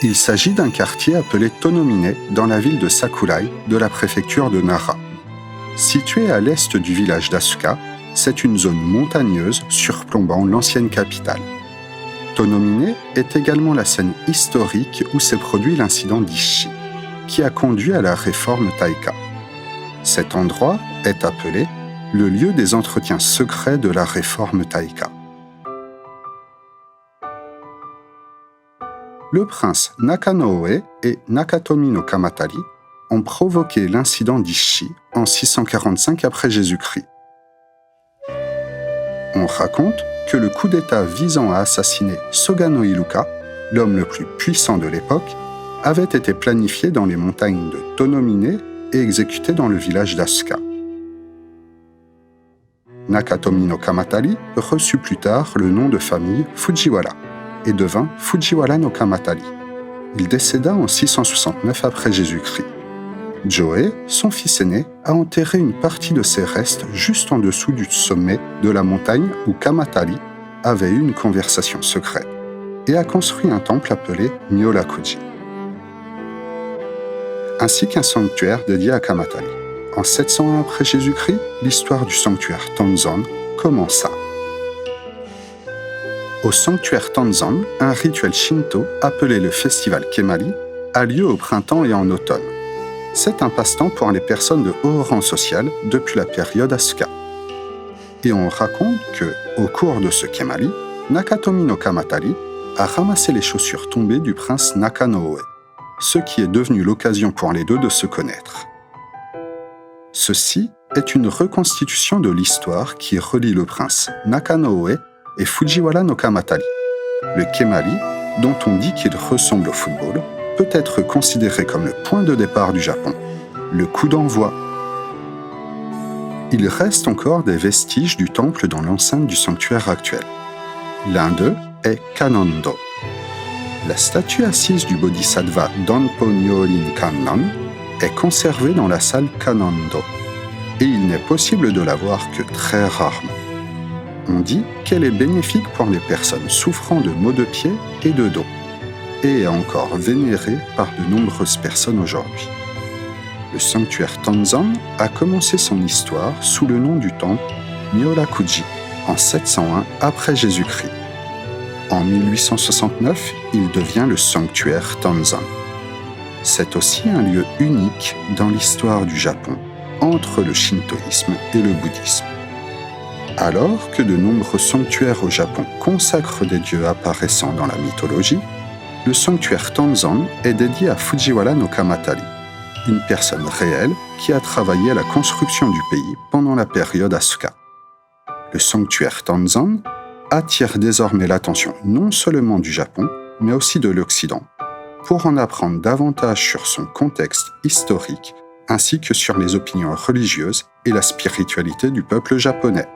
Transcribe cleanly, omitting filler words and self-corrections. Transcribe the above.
Il s'agit d'un quartier appelé Tonomine dans la ville de Sakurai de la préfecture de Nara. Situé à l'est du village d'Asuka, c'est une zone montagneuse surplombant l'ancienne capitale. Tonomine est également la scène historique où s'est produit l'incident d'Ishi, qui a conduit à la réforme Taika. Cet endroit est appelé le lieu des entretiens secrets de la réforme Taika. Le prince Nakanoue et Nakatomi no Kamatari ont provoqué l'incident d'Ishi en 645 après Jésus-Christ. On raconte que le coup d'État visant à assassiner Soga no Iruka, l'homme le plus puissant de l'époque, avait été planifié dans les montagnes de Tonomine et exécuté dans le village d'Asuka. Nakatomi no Kamatari reçut plus tard le nom de famille Fujiwara et devint Fujiwara no Kamatari. Il décéda en 669 après Jésus-Christ. Joe, son fils aîné, a enterré une partie de ses restes juste en dessous du sommet de la montagne où Kamatari avait eu une conversation secrète et a construit un temple appelé Myorakuji, ainsi qu'un sanctuaire dédié à Kamatari. En 701 après Jésus-Christ, l'histoire du sanctuaire Tonzan commença. Au sanctuaire Tonzan, un rituel shinto appelé le festival Kemari a lieu au printemps et en automne. C'est un passe-temps pour les personnes de haut rang social depuis la période Asuka. Et on raconte que, au cours de ce Kemari, Nakatomi no Kamatari a ramassé les chaussures tombées du prince Nakanoue, ce qui est devenu l'occasion pour les deux de se connaître. Ceci est une reconstitution de l'histoire qui relie le prince Nakanoue et Fujiwara no Kamatari. Le Kemari, dont on dit qu'il ressemble au football, peut être considéré comme le point de départ du Japon, le coup d'envoi. Il reste encore des vestiges du temple dans l'enceinte du sanctuaire actuel. L'un d'eux est Kannon-do. La statue assise du bodhisattva Donpo Nyorin Kannon est conservée dans la salle Kannon-do, et il n'est possible de la voir que très rarement. On dit qu'elle est bénéfique pour les personnes souffrant de maux de pied et de dos, et est encore vénérée par de nombreuses personnes aujourd'hui. Le sanctuaire Tonzan a commencé son histoire sous le nom du temple Myorakuji en 701 après Jésus-Christ. En 1869, il devient le sanctuaire Tonzan. C'est aussi un lieu unique dans l'histoire du Japon, entre le shintoïsme et le bouddhisme. Alors que de nombreux sanctuaires au Japon consacrent des dieux apparaissant dans la mythologie, le sanctuaire Tonzan est dédié à Fujiwara no Kamatari, une personne réelle qui a travaillé à la construction du pays pendant la période Asuka. Le sanctuaire Tonzan attire désormais l'attention non seulement du Japon, mais aussi de l'Occident, pour en apprendre davantage sur son contexte historique, ainsi que sur les opinions religieuses et la spiritualité du peuple japonais.